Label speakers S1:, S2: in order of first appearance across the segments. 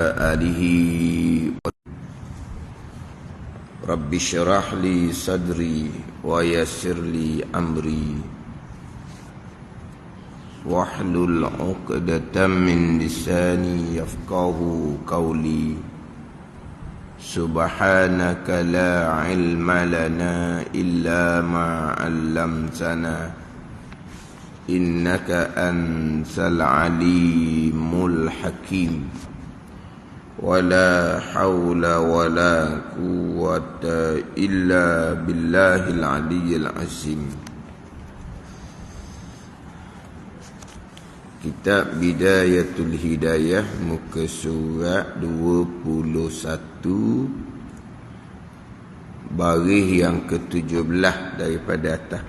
S1: آله رب اشرح لي صدري ويسر لي أمري واحلل عقدة من لساني يفقه قولي سبحانك لا علم لنا إلا ما علمتنا إنك أنت العليم الحكيم ولا حول ولا قوة إلا بالله العلي العظيم. Kitab Bidayatul Hidayah, muka surat 21, baris yang ke-17 daripada atas.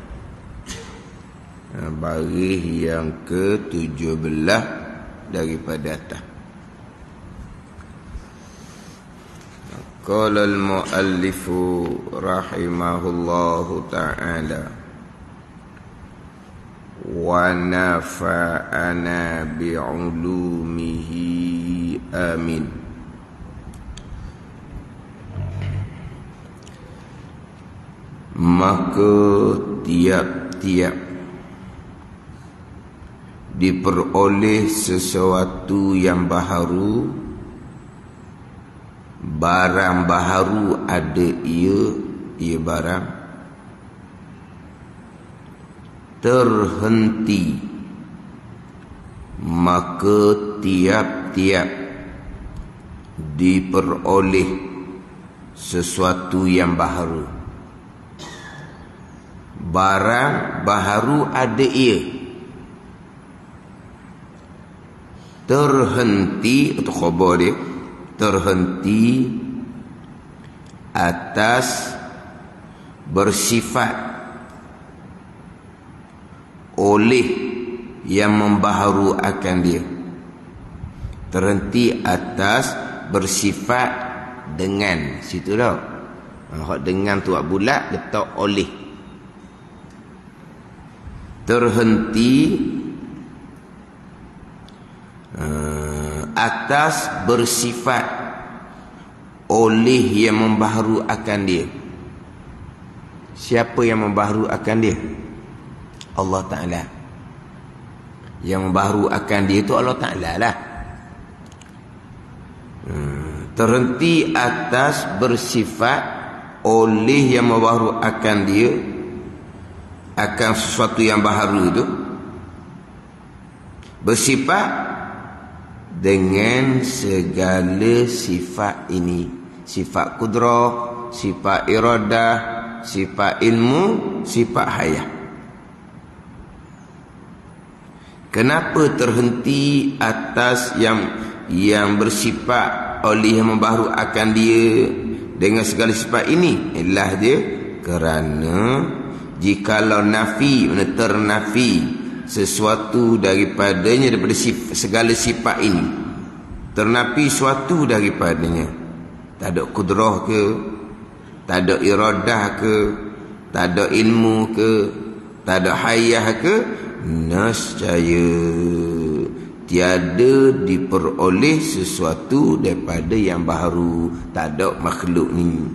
S1: Baris yang ke-17 daripada atas. Qala al-muallifu rahimahullahu ta'ala wa nafa'ana bi'ulumihi amin. Maka tiap-tiap diperoleh sesuatu yang baharu, barang baharu ada ia barang terhenti, maka tiap-tiap diperoleh sesuatu yang baharu, barang baharu ada ia terhenti, atau khabar dia terhenti atas bersifat oleh yang membaharu akan dia, terhenti atas bersifat dengan, situ dah. Dengan tu bulat letak oleh, terhenti atas bersifat oleh yang membaharu akan dia. Siapa yang membaharu akan dia? Allah Ta'ala. Yang membaharu akan dia itu Allah Ta'ala lah. Terhenti atas bersifat oleh yang membaharu akan dia, akan sesuatu yang baharu itu, bersifat dengan segala sifat ini, sifat kudrah, sifat iradah, sifat ilmu, sifat hayah. Kenapa terhenti atas yang bersifat oleh yang membaharu akan dia dengan segala sifat ini? Ialah dia kerana jikalau nafi, ternafi sesuatu daripadanya, daripada segala sifat ini, ternafi suatu daripadanya, tak ada kudrah ke, tak ada iradah ke, tak ada ilmu ke, tak ada hayah ke, nescaya tiada diperoleh sesuatu daripada yang baharu, tak ada makhluk ni.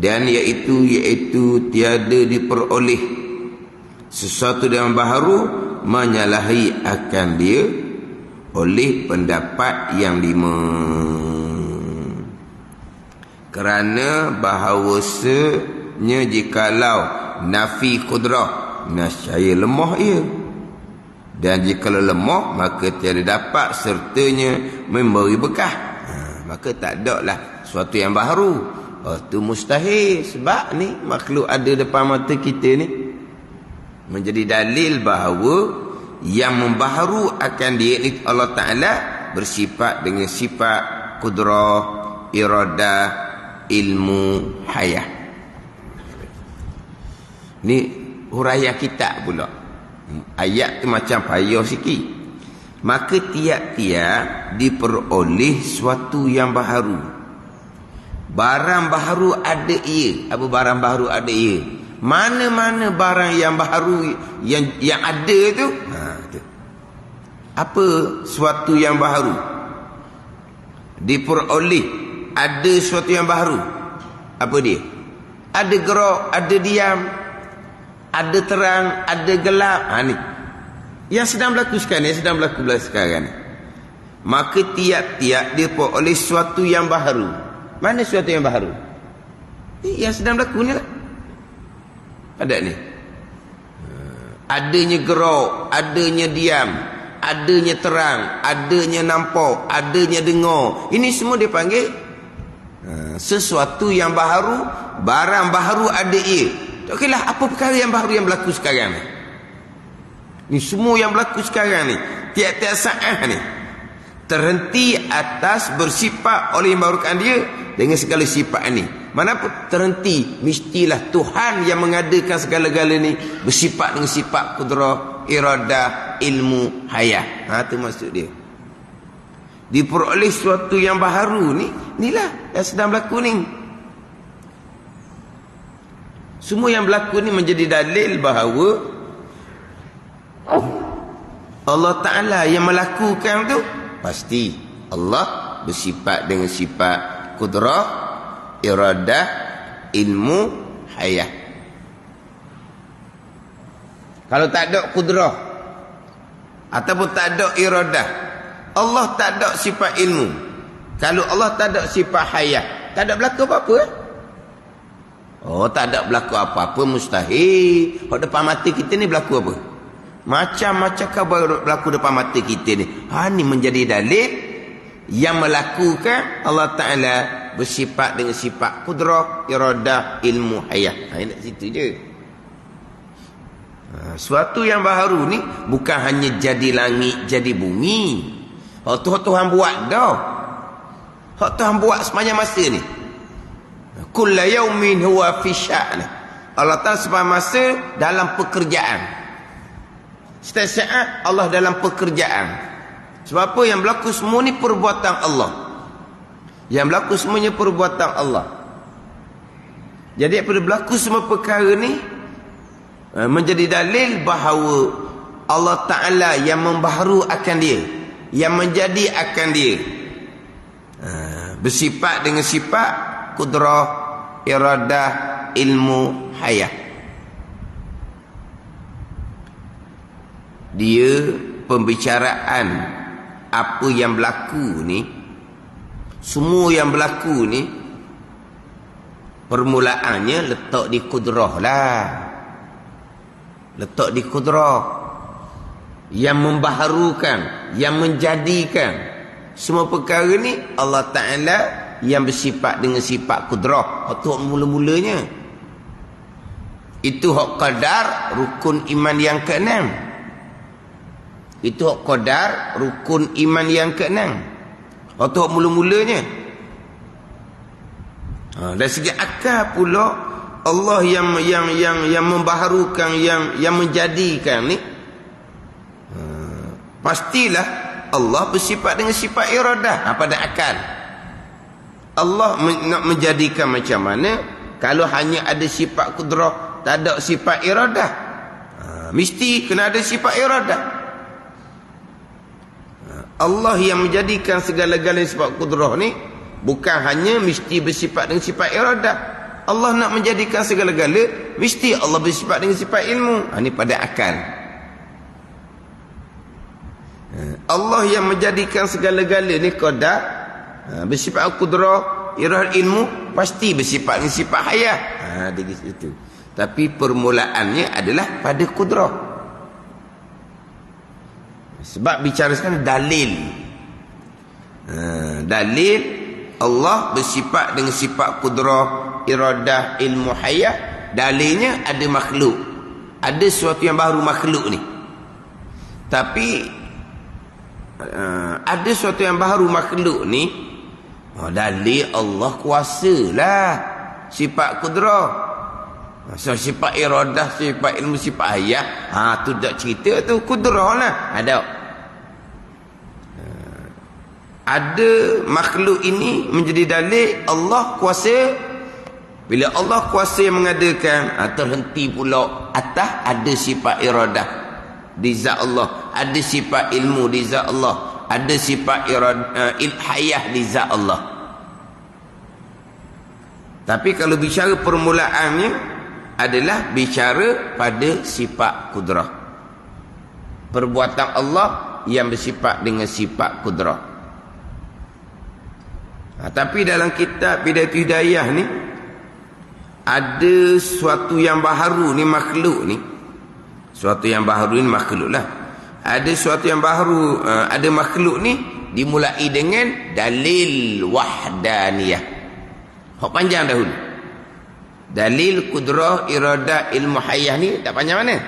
S1: Dan iaitu tiada diperoleh sesuatu yang baharu menyalahi akan dia oleh pendapat yang 5. Kerana bahawasanya jikalau nafi kudrah, nescaya lemah ia, dan jikalau lemah maka tiada dapat sertanya memberi bekah, maka tak ada lah sesuatu yang baharu. Itu mustahil. Sebab ni makhluk ada depan mata kita ni menjadi dalil bahawa yang membaharu akan dia ni Allah Ta'ala bersifat dengan sifat kudrah, iradah, ilmu, hayah. Ni huraian kitab pula. Ayat tu macam payah sikit. Maka tiap-tiap diperoleh suatu yang baharu, barang baharu ada ia. Apa barang baharu ada ia? Mana-mana barang yang baharu yang ada tu, tu. Apa suatu yang baharu? diperoleh ada sesuatu yang baru. Apa dia? Ada gerak, ada diam, ada terang, ada gelap. Ni yang sedang berlaku sekarang, yang sedang berlaku sekarang ni. Maka tiap-tiap dia peroleh sesuatu yang baru. Mana sesuatu yang baru? Yang sedang berlaku ni lah. Ada ni. Adanya gerak, adanya diam, adanya terang, adanya nampak, adanya dengar. Ini semua dia panggil sesuatu yang baru, barang baru ada ia. Okeylah, apa perkara yang baru yang berlaku sekarang ni? Ni semua yang berlaku sekarang ni, tiap-tiap saat ni, terhenti atas bersifat oleh yang barukan dia dengan segala sifat ni. Mana pun terhenti, mestilah Tuhan yang mengadakan segala-gala ni bersifat dengan sifat kudrah, iradah, ilmu, hayat. Itu maksud dia. Diperoleh sesuatu yang baru ni, inilah yang sedang berlaku ni. Semua yang berlaku ni menjadi dalil bahawa Allah Ta'ala yang melakukan tu pasti Allah bersifat dengan sifat kudrah, iradah, ilmu, hayat. Kalau tak ada kudrah ataupun tak ada iradah, Allah tak ada sifat ilmu, kalau Allah tak ada sifat hayat, tak ada berlaku apa-apa. Tak ada berlaku apa-apa, mustahil. Kalau depan mata kita ni berlaku apa? Macam-macam khabar berlaku depan mata kita ni. Ni menjadi dalil yang melakukan Allah Ta'ala bersifat dengan sifat kudrah, iradah, ilmu, hayat. Nak situ je. Suatu yang baru ni bukan hanya jadi langit, jadi bumi. Tuhan buat dah. Tuhan buat sepanjang masa ni. Kulla yaumin huwa fi sya'n. Allah Ta'ala sepanjang masa dalam pekerjaan. Setiap saat Allah dalam pekerjaan. Sebab apa? Yang berlaku semua ni perbuatan Allah. Yang berlaku semuanya perbuatan Allah. Jadi apabila berlaku semua perkara ni menjadi dalil bahawa Allah Ta'ala yang membaharu akan dia, yang menjadi akan dia, bersifat dengan sifat kudrah, iradah, ilmu, hayat. Dia pembicaraan apa yang berlaku ni, semua yang berlaku ni permulaannya letak di kudrah lah. Letak di kudrah yang membaharukan, yang menjadikan semua perkara ni Allah Ta'ala yang bersifat dengan sifat kudrah. Itu mula-mulanya. Itu hak qadar rukun iman yang keenam. Itu hak qadar rukun iman yang keenam. Itu hak mula-mulanya. Dari segi akal pula Allah yang membaharukan, yang menjadikan ni, pastilah Allah bersifat dengan sifat iradah. Pada akal Allah nak menjadikan macam mana? Kalau hanya ada sifat kudrah, tak ada sifat iradah, mesti kena ada sifat iradah. Allah yang menjadikan segala-galanya sifat kudrah ni bukan hanya mesti bersifat dengan sifat iradah. Allah nak menjadikan segala-gala, mesti Allah bersifat dengan sifat ilmu. Ini pada akal. Allah yang menjadikan segala-gala ni qadar, bersifat kudrah, iradah, ilmu, pasti bersifat dengan sifat hayat. Di situ. Tapi permulaannya adalah pada kudrah. Sebab bicara sekarang dalil. Dalil Allah bersifat dengan sifat kudrah, iradah, ilmu, hayat. Dalilnya ada makhluk, ada sesuatu yang baru makhluk ni. Tapi ada sesuatu yang baru makhluk ni, dalil Allah kuasa lah. Sifat kudrah, sifat iradah, sifat ilmu, sifat hayat, tu tak cerita tu kudrah lah. Ada makhluk ini menjadi dalil Allah kuasa. Bila Allah kuasa yang mengadakan, terhenti pula atas ada sifat iradah di zat Allah, ada sifat ilmu di zat Allah, ada sifat ilhayah di zat Allah. Tapi kalau bicara permulaannya adalah bicara pada sifat kudrah. Perbuatan Allah yang bersifat dengan sifat kudrah. Tapi dalam kitab Bidayatul Hidayah ni ada sesuatu yang baharu ni makhluk ni. Sesuatu yang baharu ni makhluk lah. Ada sesuatu yang baharu, ada makhluk ni dimulai dengan dalil wahdaniyah. Hak panjang dahulu. Dalil kudrah iradah ilmu hayah ni tak panjang mana?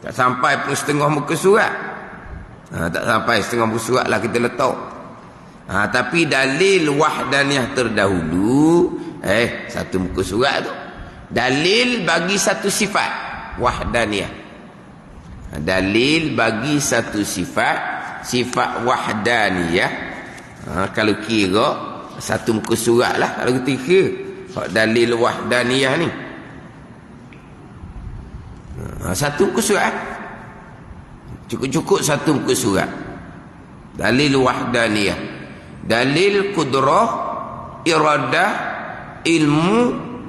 S1: Tak sampai pun setengah muka surat. Tak sampai setengah muka surat lah kita letak. Tapi dalil wahdaniyah terdahulu, satu muka surat tu. Dalil bagi satu sifat wahdaniyah. Dalil bagi satu sifat wahdaniyah. Kalau kira satu muka surat lah kalau kita kira dalil wahdaniyah ni. Satu muka surat, cukup-cukup satu muka surat. Dalil wahdaniyah, dalil kudrah iradah ilmu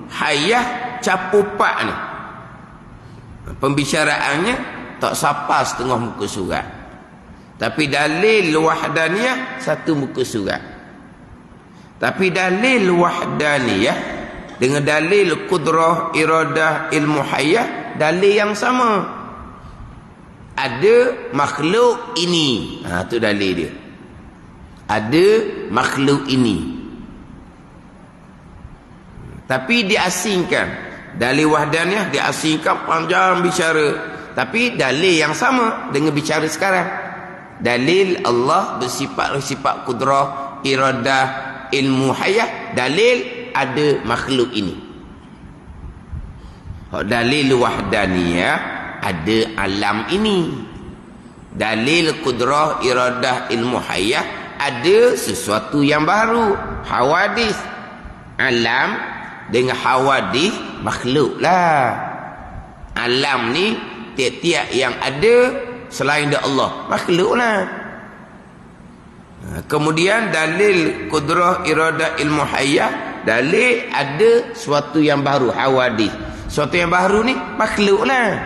S1: hayah, capupak ni pembicaraannya tak sampai setengah muka surat. Tapi dalil wahdaniyah satu muka surat. Tapi dalil wahdaniyah dengan dalil kudrah iradah ilmu hayah dalil yang sama. Ada makhluk ini. Tu dalil dia. Ada makhluk ini. Tapi diasingkan. Dalil wahdaniyah diasingkan panjang bicara. Tapi dalil yang sama dengan bicara sekarang. Dalil Allah bersifat kudrah iradah ilmu hayah, dalil ada makhluk ini. Dalil wahdaniyah ada alam ini. Dalil kudrah iradah ilmu hayah ada sesuatu yang baru, hawadis. Alam dengan hawadis makhluk lah. Alam ni tiap-tiap yang ada selain dari Allah makhluk lah. Kemudian dalil kudrah iradah ilmu hayah, dalil ada sesuatu yang baru, hawadis. Sesuatu yang baru ni makhluk lah.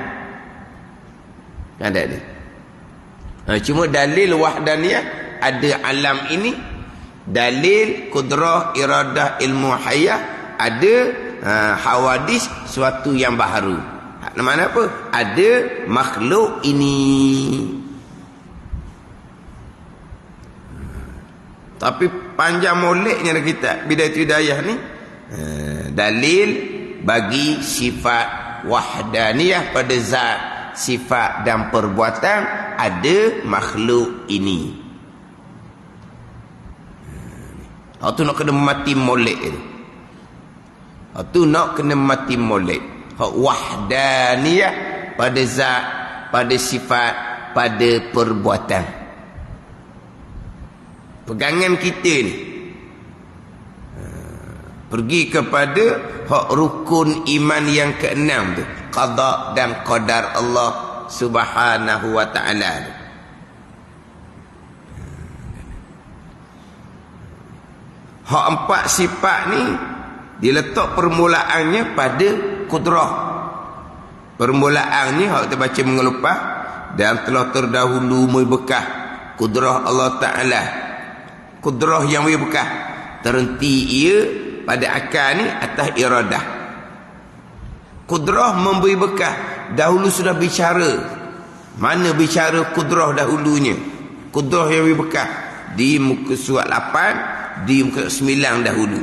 S1: Ada ni. Cuma dalil wahdaniyah ada alam ini. Dalil kudrah iradah ilmu hayah ada hawadis, sesuatu yang baru. Mana apa? Ada makhluk ini. Tapi panjang moleknya kita Bidayatul Hidayah ni. Dalil bagi sifat wahdaniyah pada zat, sifat dan perbuatan ada makhluk ini. Tu nak kena mati molek tu. Tu nak kena mati molek. Wahdaniyah pada zat, pada sifat, pada perbuatan. Pegangan kita ni pergi kepada hak rukun iman yang keenam tu, qada dan qadar Allah Subhanahu wa ta'ala. Hak empat sifat ni diletak permulaannya pada kudrah. Permulaannya hak kita baca mengelupah dan telah terdahulu bekas kudrah Allah Ta'ala. Kudrah yang bekas terhenti ia pada akal ni atas iradah. Kudrah memberi bekas dahulu sudah bicara. Mana bicara kudrah dahulunya? Kudrah yang bekas di muka surat 8, di muka 9 dahulu.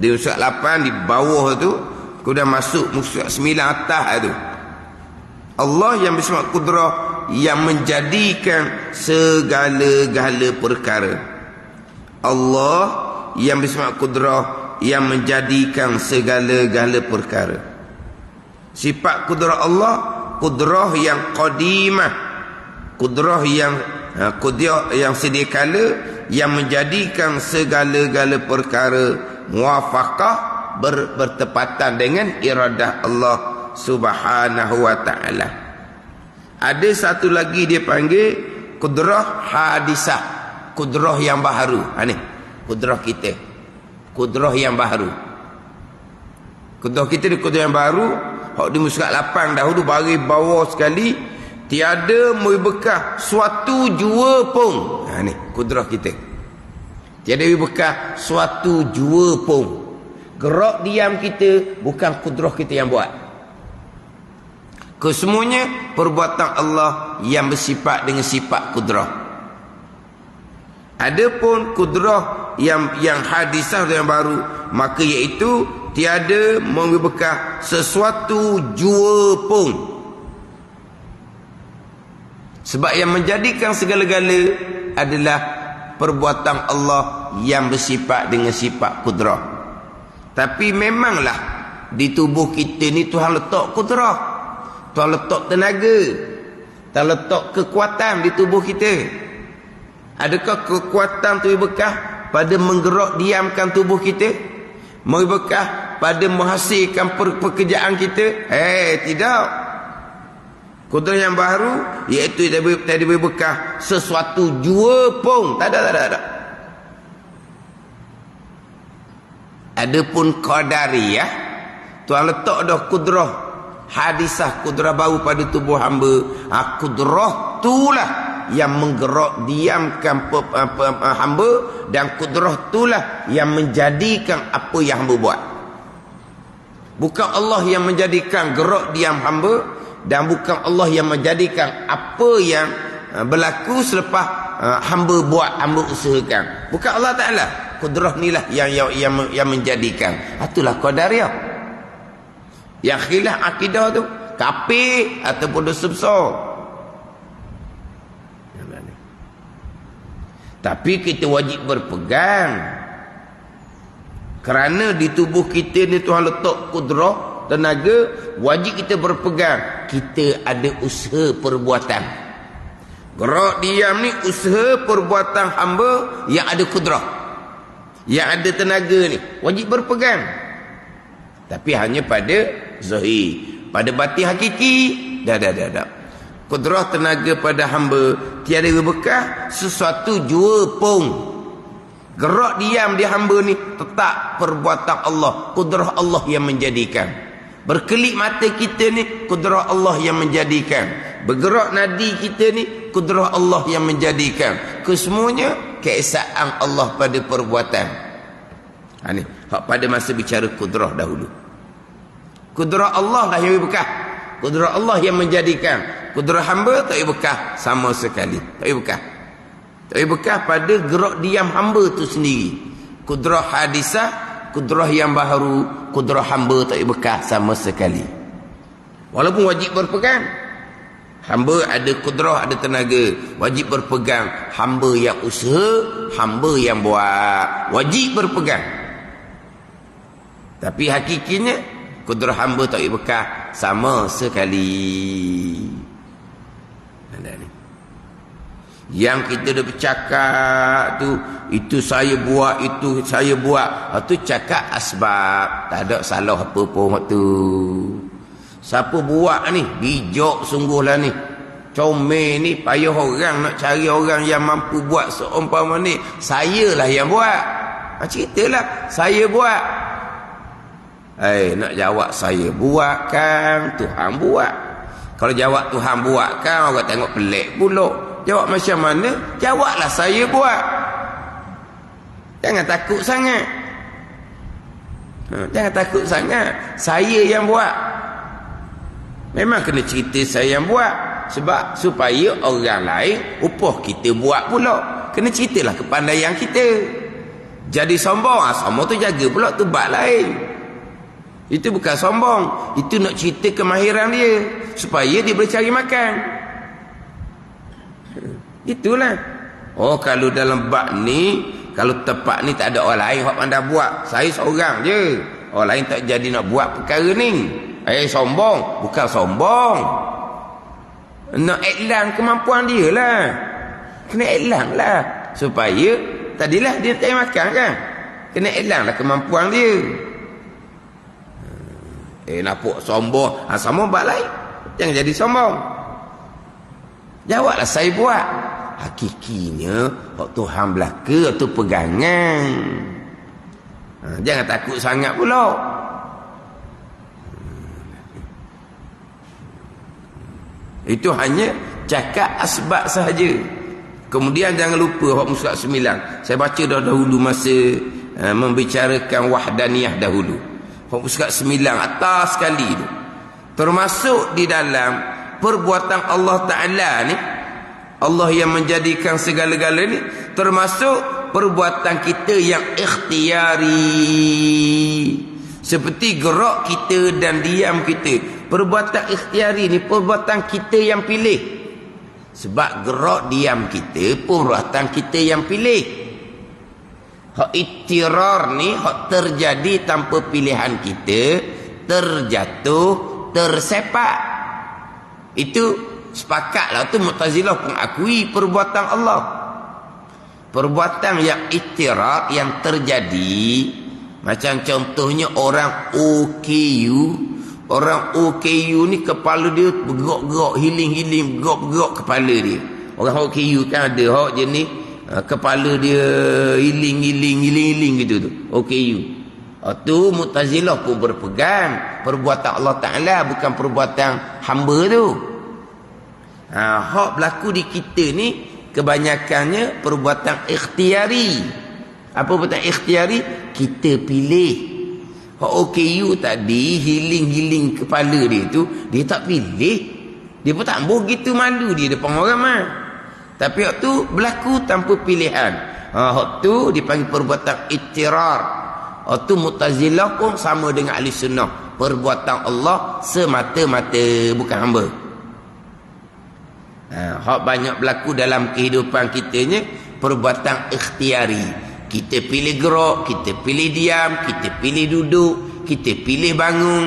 S1: Di muka surat 8 di bawah tu, kemudian masuk muka surat 9 atas tu. Allah yang bersifat kudrah yang menjadikan segala-gala perkara. Allah yang bersifat kudrah yang menjadikan segala-gala perkara. Sifat kudrah Allah, kudrah yang qadimah, kudrah yang sedia kala, yang menjadikan segala-gala perkara muwafaqah, bertepatan dengan iradah Allah Subhanahu wa ta'ala. Ada satu lagi dia panggil kudrah hadisah, kudrah yang baharu. Ni kudrah kita, kudrah yang baharu. Kudrah kita ni kudrah yang baru. Hak di musurat 8 dahulu bagi bawah sekali, tiada membekah suatu jua pun. Ni kudrah kita, tiada membekah suatu jua pun. Gerak diam kita bukan kudrah kita yang buat. Kesemuanya perbuatan Allah yang bersifat dengan sifat kudrah. Adapun kudrah yang hadisah yang baru, maka iaitu tiada membekah sesuatu jua pun. Sebab yang menjadikan segala-gala adalah perbuatan Allah yang bersifat dengan sifat kudrah. Tapi memanglah di tubuh kita ni Tuhan letak kudrah, Tuhan letak tenaga, Tuhan letak kekuatan di tubuh kita. Adakah kekuatan tu berkah pada menggerak diamkan tubuh kita? Berkah pada menghasilkan pekerjaan kita? Tidak. Kudrah yang baru iaitu tadi berkah sesuatu jua pun. Tak ada. Adapun qadariyah, Tuhan letak dah kudrah hadisah, kudrah baru pada tubuh hamba. Kudrah itulah yang menggerak diamkan hamba, dan kudrah itulah yang menjadikan apa yang hamba buat. Bukan Allah yang menjadikan gerak diam hamba, dan bukan Allah yang menjadikan apa yang berlaku selepas hamba buat, hamba usahakan. Bukan Allah Ta'ala. Kudrah inilah yang menjadikan. Itulah qadariyah. Yang khilaf akidah tu kafir ataupun dosa besar. Tapi kita wajib berpegang, kerana di tubuh kita ni Tuhan letak kudrah, tenaga. Wajib kita berpegang. Kita ada usaha perbuatan. Gerak diam ni usaha perbuatan hamba yang ada kudrah, yang ada tenaga ni. Wajib berpegang. Tapi hanya pada zahir. Pada batin hakiki dah. Kudrah tenaga pada hamba tiada berkah sesuatu jua pun. Gerak diam di hamba ni tetap perbuatan Allah, kudrah Allah yang menjadikan. Berkelip mata kita ni kudrah Allah yang menjadikan. Bergerak nadi kita ni kudrah Allah yang menjadikan. Kesemuanya keesaan Allah pada perbuatan. Ni hak pada masa bicara kudrah dahulu. Kudrah Allah lah yang berkah. Kudrah Allah yang menjadikan. Kudrah hamba tak berkah sama sekali. Tak berkah. Tak berkah pada gerak diam hamba tu sendiri. Kudrah hadisah, kudrah yang baharu, kudrah hamba tak berkah sama sekali. Walaupun wajib berpegang. Hamba ada kudrah, ada tenaga. Wajib berpegang. Hamba yang usaha, hamba yang buat. Wajib berpegang. Tapi hakikinya kudrah hamba tak berkah sama sekali. Yang kita dah bercakap tu, itu saya buat, itu saya buat. Itu cakap asbab. Tak ada salah apa pun waktu. Siapa buat ni? Bijak sungguhlah ni. Comel ni, payah orang nak cari orang yang mampu buat seumpama ni. Sayalah yang buat. Ceritalah, saya buat. Nak jawab saya buat kan, Tuhan buat. Kalau jawab Tuhan buat kan, orang tengok pelik pula. Jawab macam mana? Jawablah saya buat. Jangan takut sangat. Jangan takut sangat. Saya yang buat. Memang kena cerita saya yang buat. Sebab supaya orang lain upah kita buat pula. Kena ceritalah kepandaian kita. Jadi sombong, sombong tu jaga pula tu bab lain. Itu bukan sombong. Itu nak cerita kemahiran dia, supaya dia boleh cari makan. Itulah. Oh, kalau dalam bab ni, kalau tempat ni tak ada orang lain hak pandai buat, saya seorang je, orang lain tak jadi nak buat perkara ni. Sombong. Bukan sombong. Nak iklan kemampuan dia lah. Kena iklan lah. Supaya tadilah dia tak makan kan. Kena iklan lah kemampuan dia. Nampak sombong. Sombong bab lain. Jangan jadi sombong. Jawablah saya buat. hakikinya hak Tuhan belaka tu pegangan. Jangan takut sangat pula. Itu hanya cakap asbab sahaja. Kemudian jangan lupa hak musulat 9. Saya baca dahulu masa membicarakan wahdaniyah dahulu. Hak musulat 9 atas sekali tu. Termasuk di dalam perbuatan Allah Ta'ala ni, Allah yang menjadikan segala-gala ni, termasuk perbuatan kita yang ikhtiari, seperti gerak kita dan diam kita. Perbuatan ikhtiari ni perbuatan kita yang pilih. Sebab gerak diam kita perbuatan kita yang pilih. Hak iktirar ni hak terjadi tanpa pilihan kita, terjatuh, tersepak. Itu sepakatlah tu Mu'tazilah pun akui perbuatan Allah. Perbuatan yang iktirar yang terjadi, macam contohnya orang OKU. Orang OKU ni kepala dia bergerak-gerak, hiling-hiling, bergerak-gerak kepala dia. Orang OKU kan ada hak jenis kepala dia hiling-hiling gitu tu. OKU. Tu Mu'tazilah pun berpegang perbuatan Allah Ta'ala bukan perbuatan hamba tu. Hak berlaku di kita ni kebanyakannya perbuatan ikhtiari. Apa perbuatan ikhtiari? Kita pilih. Hak OKU tadi, hiling-hiling kepala dia tu, dia tak pilih. Dia pun tak begitu malu dia depan orang mah. Tapi hak tu berlaku tanpa pilihan. Hak tu dipanggil perbuatan iktirar. Hak tu Mu'tazilah pun sama dengan Ahli Sunnah. Perbuatan Allah semata-mata, bukan hamba. Hak banyak berlaku dalam kehidupan kitanya perbuatan ikhtiari. Kita pilih gerak, kita pilih diam, kita pilih duduk, kita pilih bangun.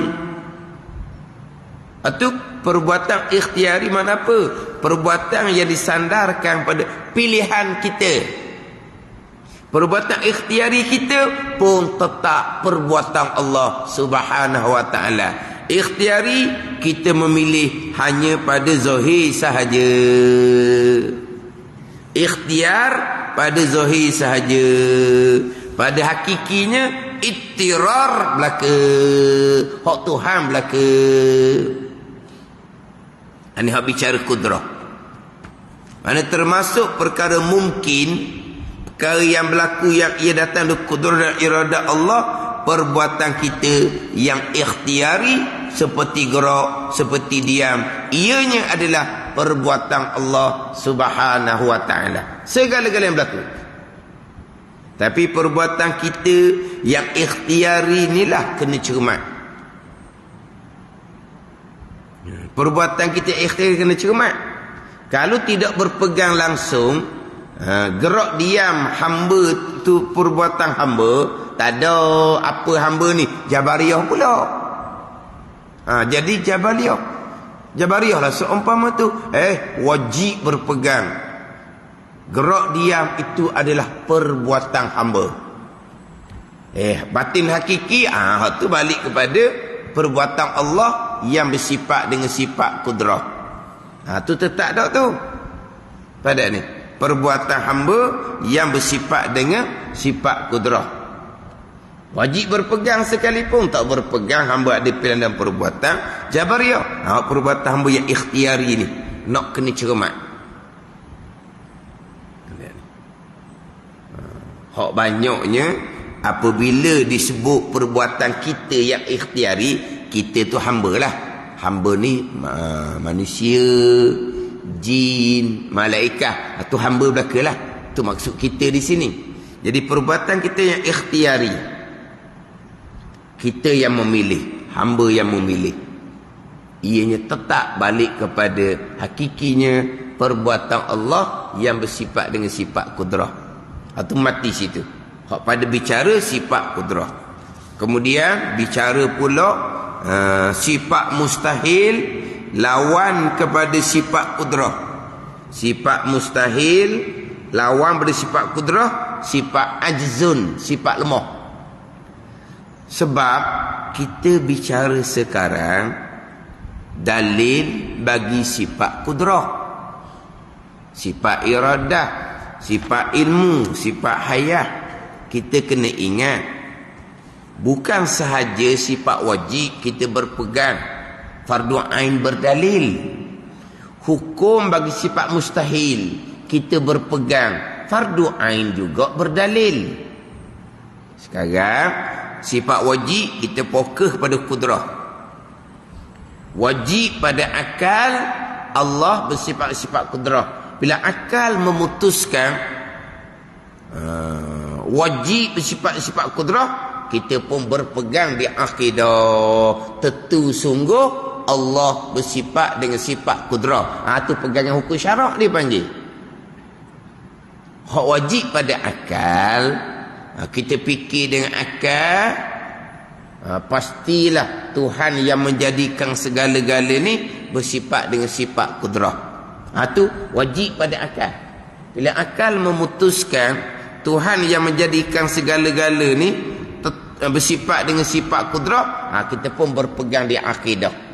S1: Itu perbuatan ikhtiari mana apa? Perbuatan yang disandarkan pada pilihan kita. Perbuatan ikhtiari kita pun tetap perbuatan Allah Subhanahu wa ta'ala. Ikhtiari kita memilih hanya pada zahir sahaja. Ikhtiar pada zahir sahaja. Pada hakikinya iktirar belaka. Hak Tuhan belaka. Ini hak bicara kudrah. Mana termasuk perkara mungkin, perkara yang berlaku yang ia datang dari kudrah dan iradah Allah, perbuatan kita yang ikhtiari seperti gerak, seperti diam, ianya adalah perbuatan Allah Subhanahu wa ta'ala. Segala-gala yang berlaku. Tapi perbuatan kita yang ikhtiari inilah kena cermat. Perbuatan kita ikhtiari kena cermat. Kalau tidak berpegang langsung, gerak diam hamba tu perbuatan hamba, tak ada apa hamba ni, Jabariyah pula. Jadi Jabariyah lah seumpama tu wajib berpegang. Gerak diam itu adalah perbuatan hamba. Batin hakiki tu balik kepada perbuatan Allah yang bersifat dengan sifat kudrah. Tu tetap tak tu. Pada ni perbuatan hamba yang bersifat dengan sifat kudrah. Wajib berpegang sekalipun tak berpegang, hamba ada pilihan dalam perbuatan Jabariyah. Perbuatan hamba yang ikhtiari ni nak kena cermat. Hak banyaknya apabila disebut perbuatan kita yang ikhtiari, kita tu hamba lah. Hamba ni manusia, jin, malaikat. Itu hamba belaka lah. Itu maksud kita di sini. Jadi perbuatan kita yang ikhtiari, kita yang memilih, hamba yang memilih, ianya tetap balik kepada hakikinya perbuatan Allah yang bersifat dengan sifat kudrah. Itu mati situ. Hak pada bicara sifat kudrah. Kemudian bicara pula sifat mustahil lawan kepada sifat kudrah. Sifat mustahil lawan pada sifat kudrah, sifat ajzun, sifat lemah. Sebab kita bicara sekarang dalil bagi sifat kudrah. sifat iradah, sifat ilmu, sifat hayah. Kita kena ingat, bukan sahaja sifat wajib kita berpegang, fardu ain berdalil. Hukum bagi sifat mustahil kita berpegang, fardu ain juga berdalil. Sekarang sifat wajib kita fokus pada kudrah. Wajib pada akal, Allah bersifat-sifat kudrah. Bila akal memutuskan wajib bersifat-sifat kudrah, kita pun berpegang di akidah. Tentu sungguh Allah bersifat dengan sifat kudrah. Tu pegangan hukum syarak dia panggil. Hak wajib pada akal, kita fikir dengan akal, pastilah Tuhan yang menjadikan segala-gala ni bersifat dengan sifat kudrah. Tu wajib pada akal. Bila akal memutuskan Tuhan yang menjadikan segala-gala ni bersifat dengan sifat kudrah, kita pun berpegang di akidah.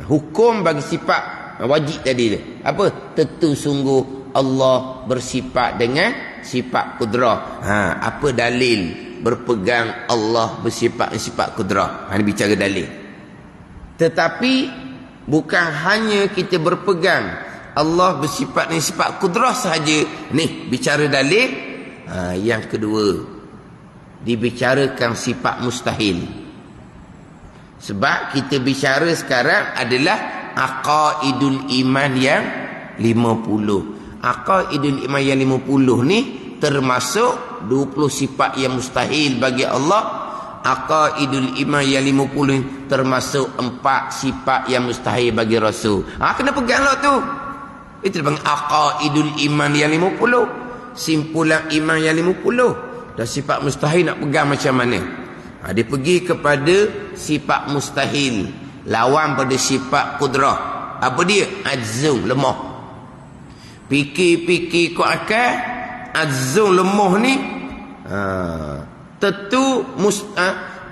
S1: Hukum bagi sifat wajib tadi dia apa? Tentu sungguh Allah bersifat dengan sifat kudrah. Apa dalil berpegang Allah bersifat sifat kudrah? Ini bicara dalil. Tetapi bukan hanya kita berpegang Allah bersifat dengan sifat kudrah sahaja. Ni bicara dalil. Yang kedua, dibicarakan sifat mustahil. Sebab kita bicara sekarang adalah aqaidul iman yang 50. Aqaidul iman yang 50 ni termasuk 20 sifat yang mustahil bagi Allah. Aqaidul iman yang 50 ni termasuk 4 sifat yang mustahil bagi Rasul. Kena peganglah tu. Itu dipanggil aqaidul iman yang 50. Simpulan iman yang 50. Dan sifat mustahil nak pegang macam mana? Dia pergi kepada sifat mustahil, lawan pada sifat kudrah. Apa dia? Ajzum, lemah. Fikir-fikir kau akal, ajzum lemah ni tentu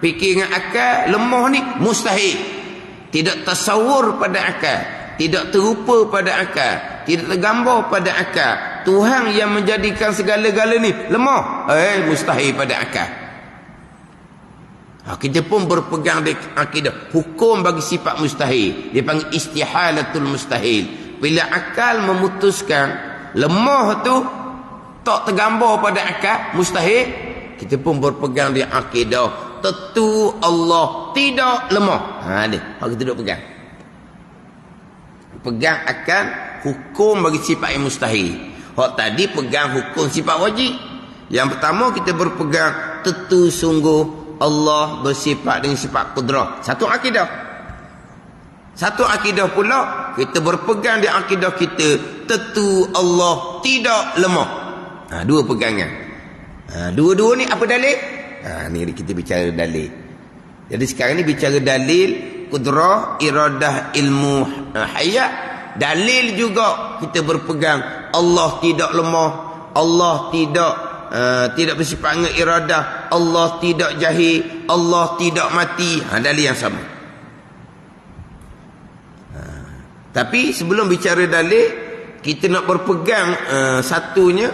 S1: fikir dengan akal lemah ni mustahil. Tidak tasawur pada akal, tidak terupa pada akal, tidak tergambar pada akal. Tuhan yang menjadikan segala-gala ni lemah, mustahil pada akal. Kita pun berpegang di akidah hukum bagi sifat mustahil. Dia panggil istihalatul mustahil. Bila akal memutuskan lemah tu tak tergambar pada akal, mustahil, kita pun berpegang di akidah tentu Allah tidak lemah. Ni kita duduk pegang. Pegang akan hukum bagi sifat yang mustahil. Hak tadi pegang hukum sifat wajib. Yang pertama kita berpegang tentu sungguh Allah bersifat dengan sifat kudrah. Satu akidah. Satu akidah pula kita berpegang di akidah kita tentu Allah tidak lemah. Dua pegangan. Dua-dua ni apa dalil? Ni kita bicara dalil. Jadi sekarang ni bicara dalil kudrah, iradah, ilmu, hayat. Dalil juga kita berpegang Allah tidak lemah, Allah tidak bersifat dengan iradah, Allah tidak jahil, Allah tidak mati. Dalil yang sama. Tapi sebelum bicara dalil, kita nak berpegang satunya,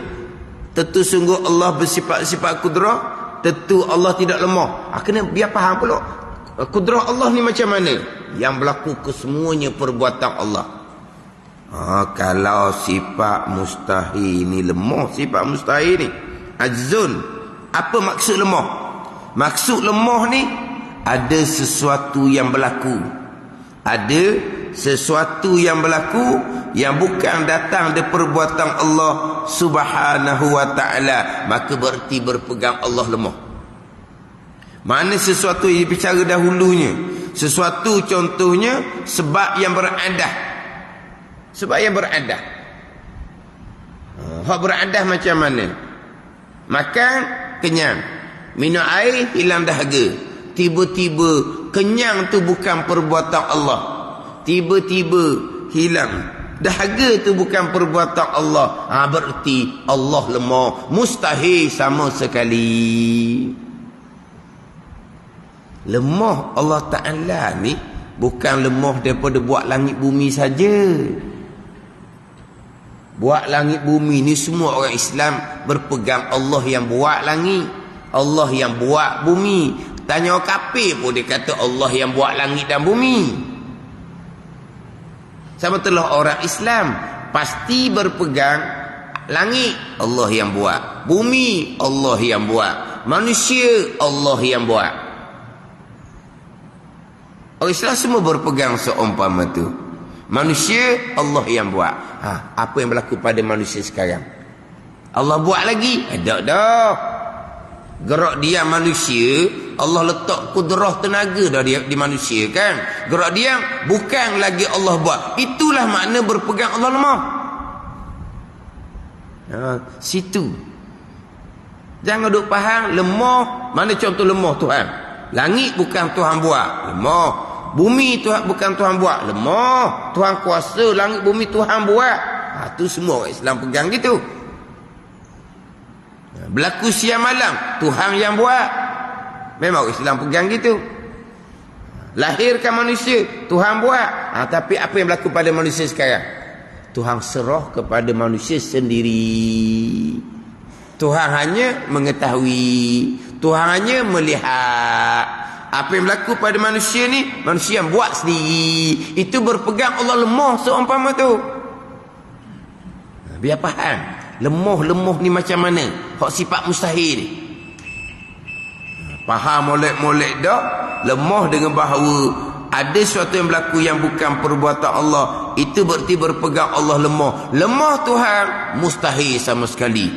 S1: tentu sungguh Allah bersifat-sifat kudrah, tentu Allah tidak lemah. Kena biar faham pula kudrah Allah ni macam mana, yang berlaku kesemuanya perbuatan Allah. Kalau sifat mustahil ni lemah, sifat mustahil ni ajzun. Apa maksud lemah? Maksud lemah ni ada sesuatu yang berlaku. Ada sesuatu yang berlaku yang bukan datang dari perbuatan Allah Subhanahu wa ta'ala, maka berarti berpegang Allah lemah. Mana sesuatu yang bicara dahulunya, sesuatu contohnya sebab yang beradah. Sebab yang beradah. Hak beradah macam mana? Makan, kenyang. Minum air, hilang dahaga. Tiba-tiba kenyang tu bukan perbuatan Allah, tiba-tiba hilang dahaga tu bukan perbuatan Allah. Berarti Allah lemah, mustahil sama sekali. Lemah Allah Ta'ala ni bukan lemah daripada buat langit bumi saja. Buat langit bumi ni semua orang Islam berpegang Allah yang buat langit, Allah yang buat bumi. Tanya orang kafir pun dia kata Allah yang buat langit dan bumi. Sama telah orang Islam pasti berpegang langit Allah yang buat, bumi Allah yang buat, manusia Allah yang buat. Orang Islam semua berpegang seumpama tu. Manusia Allah yang buat. Apa yang berlaku pada manusia sekarang? Allah buat lagi? Tak dah. Gerak diam manusia, Allah letak kudrah tenaga dah di manusia kan. Gerak diam bukan lagi Allah buat. Itulah makna berpegang Allah lemah. Situ. Jangan duk faham lemah. Mana contoh lemah Tuhan? Langit bukan Tuhan buat, lemah. Bumi Tuhan bukan Tuhan buat, lemah. Tuhan kuasa langit bumi Tuhan buat. Tu semua orang Islam pegang gitu. Berlaku siang malam Tuhan yang buat, memang orang Islam pegang gitu. Lahirkan manusia Tuhan buat. Tapi apa yang berlaku pada manusia sekarang? Tuhan serah kepada manusia sendiri. Tuhan hanya mengetahui, Tuhan hanya melihat. Apa yang berlaku pada manusia ni, manusia yang buat sendiri. Itu berpegang Allah lemah seumpama tu. Biar faham lemah ni macam mana, hak sifat mustahil. Faham molek-molek dah. Lemah dengan bahawa ada sesuatu yang berlaku yang bukan perbuatan Allah, itu berarti berpegang Allah lemah. Lemah Tuhan mustahil sama sekali.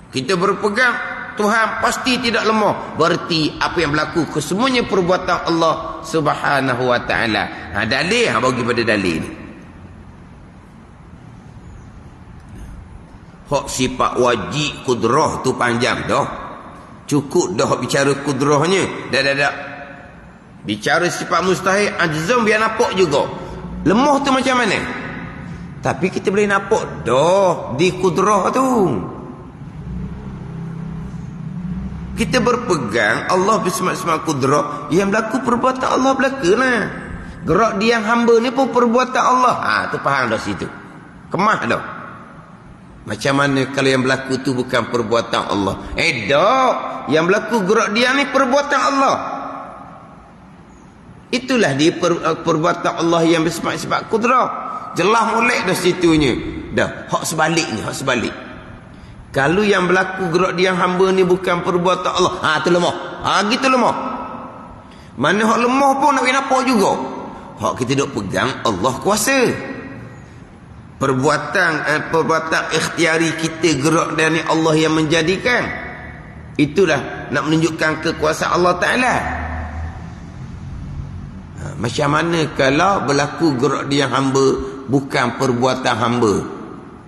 S1: Kita berpegang Tuhan pasti tidak lemah, berarti apa yang berlaku kesemuanya perbuatan Allah Subhanahu wa taala. Dalil bagi pada dalil ni. Hak sifat wajib kudrah tu panjang dah. Cukup dah bicara kudrahnya. Dah. Bicara sifat mustahil, ajzam biar nampak juga. Lemah tu macam mana? Tapi kita boleh nampak dah di kudrah tu. Kita berpegang Allah bersama-sama kudrah yang berlaku perbuatan Allah berlaku lah. Gerak diam hamba ni pun perbuatan Allah. Tu faham dah situ. Kemah dah. Macam mana kalau yang berlaku tu bukan perbuatan Allah? Tak. Yang berlaku gerak diam ni perbuatan Allah. Itulah dia perbuatan Allah yang bersifat kudrah. Jelas molek dah situnya. Dah. Hak sebalik. Kalau yang berlaku gerak diam hamba ni bukan perbuatan Allah, tu lemah. Gitu lemah. Mana hak lemah pun nak nampak juga. Hak kita duk pegang Allah kuasa. Perbuatan ikhtiari kita gerak dan ni Allah yang menjadikan. Itulah nak menunjukkan kekuasaan Allah Taala. Macam mana kalau berlaku gerak diam hamba bukan perbuatan hamba?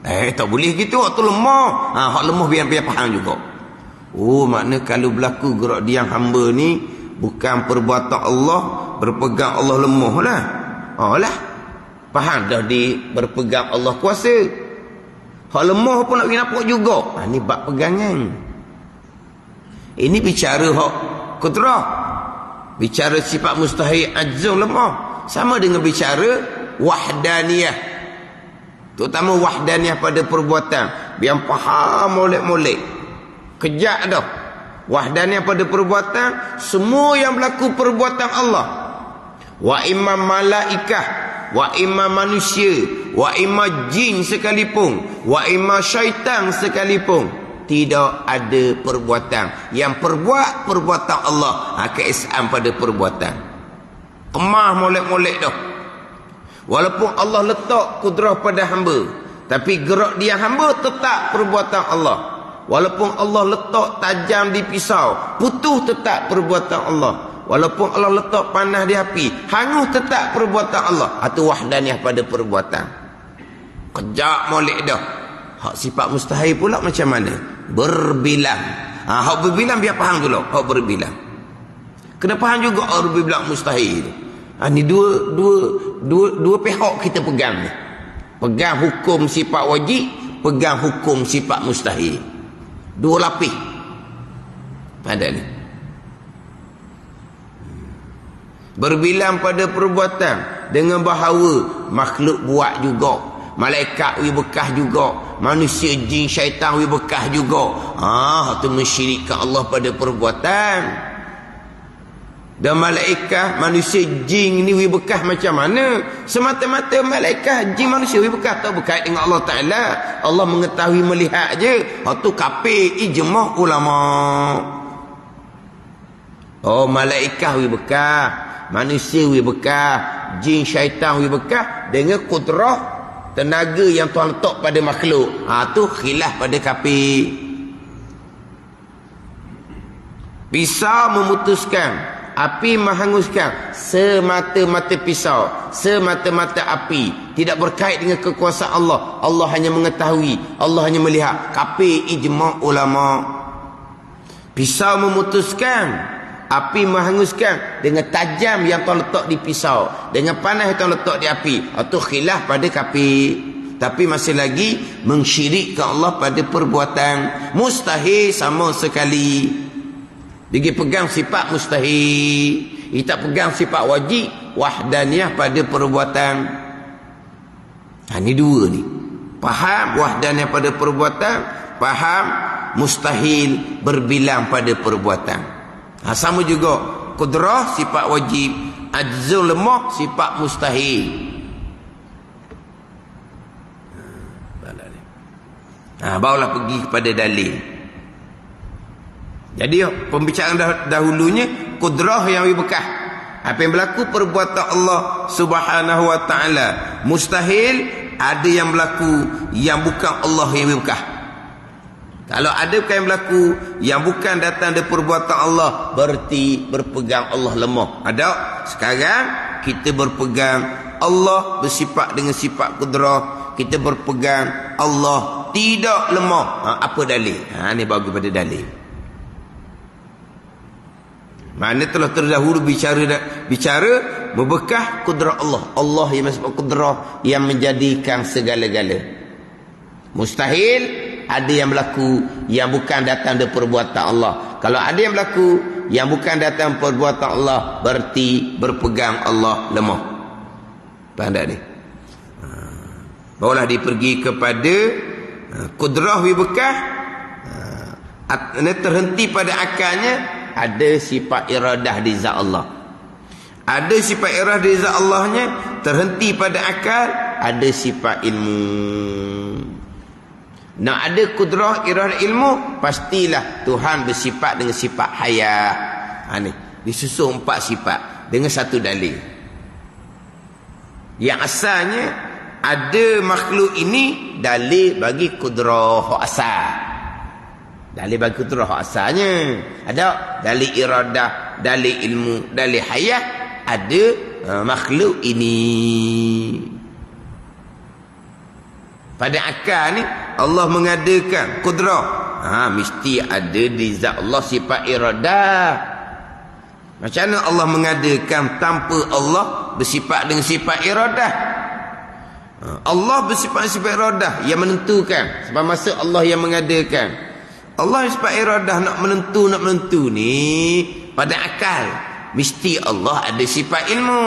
S1: Tak boleh gitu, waktu lemah. Hak lemah biar faham juga. Makna kalau berlaku gerak diam hamba ni bukan perbuatan Allah, berpegang Allah lemah lah. Lah. Faham dah di berpegang Allah kuasa. Hak lemah pun nak nampak juga. Ni bab pegangan. Ini bicara hak kudrah. Bicara sifat mustahil, ajzum lemah. Sama dengan bicara wahdaniyah. Terutama wahdaniyah pada perbuatan. Biar faham molek-molek. Kejap dah. Wahdaniyah pada perbuatan, semua yang berlaku perbuatan Allah. Wa imam malaikah, wa imam manusia, wa imam jin sekalipun, wa imam syaitan sekalipun, tidak ada perbuatan yang perbuat perbuatan Allah. Keesaan pada perbuatan. Kemah molek-molek dah. Walaupun Allah letak kudrah pada hamba, tapi gerak dia hamba tetap perbuatan Allah. Walaupun Allah letak tajam di pisau, putus tetap perbuatan Allah. Walaupun Allah letak panah di api, hangus tetap perbuatan Allah. Itu wahdaniyah pada perbuatan. Kejap molek dah. Hak sifat mustahil pula macam mana? Berbilang. Hak berbilang biar faham dulu. Hak berbilang. Kena faham juga hak berbilang mustahil. Ni dua pihak kita pegang ni. Pegang hukum sifat wajib, pegang hukum sifat mustahil. Dua lapis. Ada ni. Berbilang pada perbuatan dengan bahawa makhluk buat juga. Malaikat wi bekas juga, manusia, jin, syaitan wi bekas juga. Tu mensyirikkan Allah pada perbuatan. Dan malaikat, manusia, jin ni wi bekas macam mana? Semata-mata malaikat, jin, manusia wi bekas tak berkait dengan Allah Ta'ala. Allah mengetahui, melihat je. Tu kafir ijma' ulama. Malaikat wi bekas, manusia wi bekas, jin, syaitan wi bekas dengan kudrah, tenaga yang Tuhan letak pada makhluk. Tu khilaf pada kafir. Pisau memutuskan, api menghanguskan. Semata-mata pisau, semata-mata api, tidak berkait dengan kekuasaan Allah. Allah hanya mengetahui, Allah hanya melihat. Kafir ijma' ulama. Pisau memutuskan, api menghanguskan dengan tajam yang Tuhan letak di pisau, dengan panas yang Tuhan letak di api. Itu khilaf pada kafir. Tapi masih lagi mensyirikkan Allah pada perbuatan. Mustahil sama sekali. Dia pegang sifat mustahil. Dia tak pegang sifat wajib, wahdaniyah pada perbuatan. Ini dua ni. Faham wahdaniyah pada perbuatan, faham mustahil berbilang pada perbuatan. Sama juga kudrah sifat wajib, ajzul lemah sifat mustahil. Barulah pergi kepada dalil. Jadi pembicaraan dahulunya kudrah yang bekas. Apa yang berlaku perbuatan Allah Subhanahu wa taala mustahil, ada yang berlaku yang bukan Allah yang bekas. Kalau ada perkara yang berlaku yang bukan datang dari perbuatan Allah, berarti berpegang Allah lemah. Ada. Sekarang kita berpegang Allah bersifat dengan sifat kudrah. Kita berpegang Allah tidak lemah. Apa dalil? Ini bagi pada dalil. Mana telah terdahulu bicara membekah kudrah Allah. Allah yang bersifat kudrah yang menjadikan segala-gala. Mustahil ada yang berlaku yang bukan datang dari perbuatan Allah. Kalau ada yang berlaku yang bukan datang perbuatan Allah, berarti berpegang Allah lemah. Faham tak ni? Barulah dia pergi kepada kudrah wi bekas. Terhenti pada akalnya. Ada sifat iradah di zat Allah. Ada sifat iradah di zat Allahnya, terhenti pada akal. Ada sifat ilmu. Nak ada kudrah, iradah, ilmu, pastilah Tuhan bersifat dengan sifat hayat. Ni disusun 4 sifat dengan satu dalil. Yang asalnya ada makhluk ini dalil bagi kudrah asal. Dalil bagi kudrah asalnya ada dalil iradah, dalil ilmu, dalil hayat. Ada makhluk ini. Pada akal ni Allah mengadakan kudrah. Mesti ada di zat Allah sifat iradah. Macam mana Allah mengadakan tanpa Allah bersifat dengan sifat iradah? Allah bersifat sifat iradah yang menentukan. Sebab masa Allah yang mengadakan. Allah sifat iradah nak menentu ni pada akal. Mesti Allah ada sifat ilmu.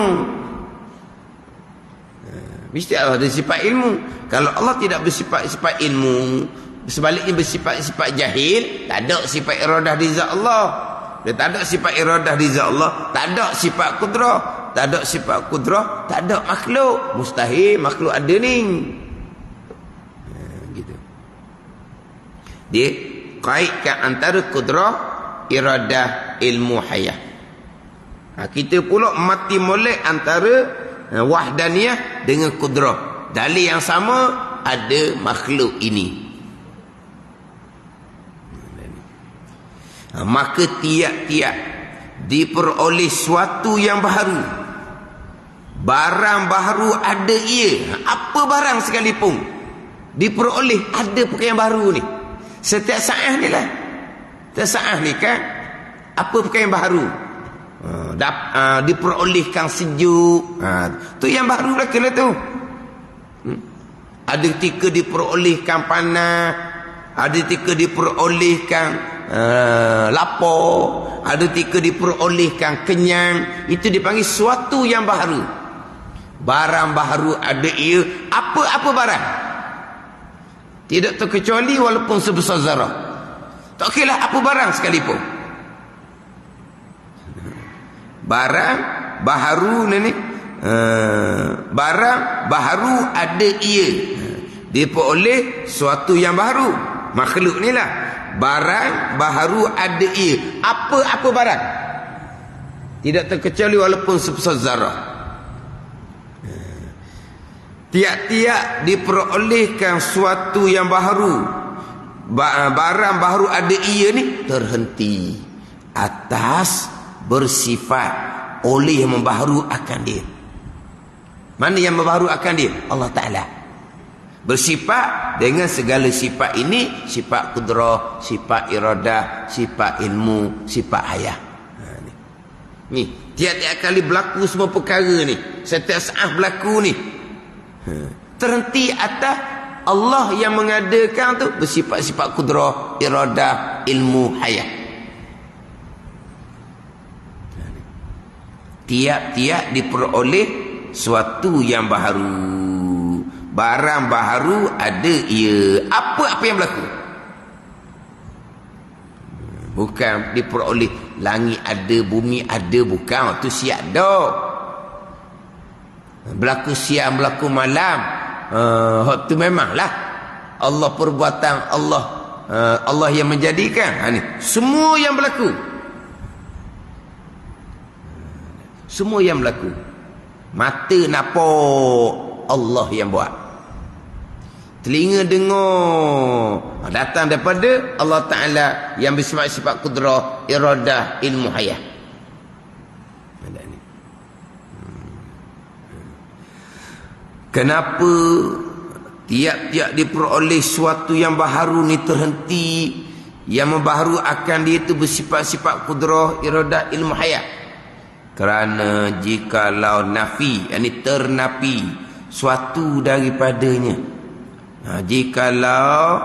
S1: Mesti Allah ada sifat ilmu. Kalau Allah tidak bersifat ilmu, sebaliknya bersifat jahil, tak ada sifat iradah di zat Allah. Dia tak ada sifat iradah di zat Allah, tak ada sifat kudrah, tak ada sifat kudrah, tak ada makhluk. Mustahil makhluk ada ni. Gitu. Dia kaitkan antara kudrah, iradah, ilmu, hayat. Kita pula mati molek antara wahdaniyah dengan kudrah. Dalil yang sama ada makhluk ini. Maka tiap-tiap diperoleh suatu yang baru. Barang baru ada ia. Apa barang sekalipun diperoleh ada perkara yang baru ni. Setiap saat ni lah. Setiap saat ni kan apa perkara yang baru. Diperolehkan sejuk. Tu yang baru lah kena tu. Ada ketika diperolehkan panas, ada ketika diperolehkan lapar, ada ketika diperolehkan kenyang. Itu dipanggil suatu yang baru. Barang baharu ada ia. Apa-apa barang. Tidak terkecuali walaupun sebesar zarah. Tak kira apa barang sekalipun. Barang baharu ni barang baharu ada ia. Diperoleh suatu yang baharu. Makhluk ni lah. Barang baharu ada ia. Apa-apa barang. Tidak terkecuali walaupun sebesar zarah. Tiap-tiap diperolehkan suatu yang baharu. Barang baharu ada ia ni terhenti atas bersifat oleh yang membaharu akan dia. Mana yang membaharu akan dia? Allah Ta'ala. Bersifat dengan segala sifat ini. Sifat kudrah, sifat iradah, sifat ilmu, sifat hayah. Ni, tiap-tiap kali berlaku semua perkara ni, setiap saat berlaku ni, terhenti atas Allah yang mengadakan tu bersifat-sifat kudrah, iradah, ilmu, hayat. Tiap-tiap diperoleh suatu yang baharu. Barang baharu ada ia. Apa-apa yang berlaku. Bukan diperoleh langit ada, bumi ada, bukan. Itu siap dah. Berlaku siang, berlaku malam. Itu memanglah Allah perbuatan Allah. Allah yang menjadikan. Ni semua yang berlaku. Semua yang berlaku. Mata nampak, Allah yang buat. Telinga dengar, datang daripada Allah Ta'ala yang bersifat-sifat kudrah, iradah, ilmu, hayah. Kenapa tiap-tiap diperoleh suatu yang baharu ni terhenti? Yang membaharu akan dia itu bersifat-sifat kudrah, iradah, ilmu, hayah. Kerana jikalau nafi, yakni ternapi suatu daripadanya. Jikalau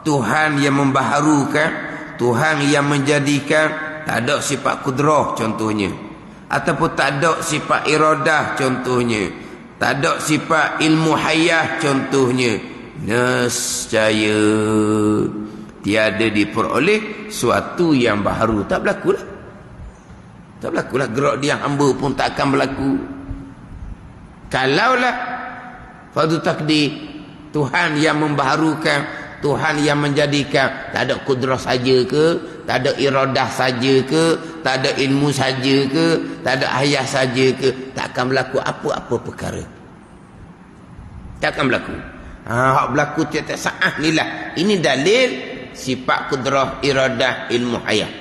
S1: Tuhan yang membaharukan, Tuhan yang menjadikan, tak ada sifat kudrah contohnya, ataupun tak ada sifat iradah contohnya, tak ada sifat ilmu hayah contohnya, nescaya tiada diperoleh suatu yang baharu. Tak berlaku lah. Tak berlaku lah. Gerak dia hamba pun tak akan berlaku. Kalaulah fardu takdir, Tuhan yang membaharukan, Tuhan yang menjadikan, tak ada kudrah saja ke, tak ada iradah saja ke, tak ada ilmu saja ke, tak ada hayah saja ke, tak akan berlaku apa-apa perkara. Tak akan berlaku. Hak berlaku tiap-tiap saat ni lah. Ini dalil sifat kudrah, iradah, ilmu, hayah.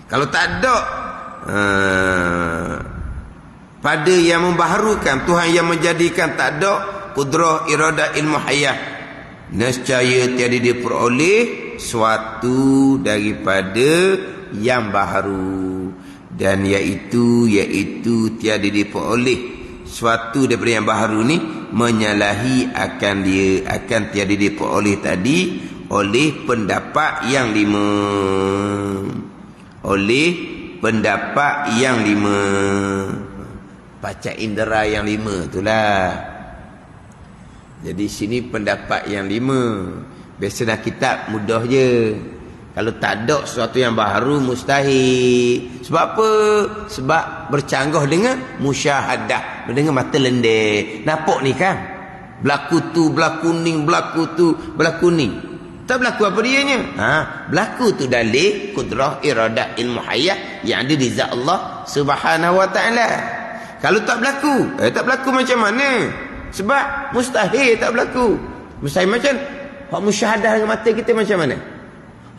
S1: Kalau tak ada pada yang membaharukan, Tuhan yang menjadikan, tak ada kudrah, iradah, ilmu, hayah, nescaya tiada diperoleh suatu daripada yang baharu. Dan iaitu tiada diperoleh suatu daripada yang baharu ni menyalahi akan dia, akan tiada diperoleh tadi oleh pendapat yang lima. Oleh pendapat yang lima. Baca indera yang lima itulah. Jadi sini pendapat yang lima. Biasa dah kitab mudah je. Kalau tak ada sesuatu yang baru mustahil. Sebab apa? Sebab bercanggah dengan musyahadah, dengan mata lendek. Nampak ni kan? Berlaku tu, berlaku ni, berlaku tu, berlaku ni. Tak berlaku apa dianya? Berlaku tu dalil kudrah, iradah, ilmu, hayah yang ada di zat Allah Subhanahu wa Ta'ala. Kalau tak berlaku, tak berlaku macam mana? Sebab mustahil tak berlaku. Mustahil macam hak musyahadah dengan mata kita macam mana?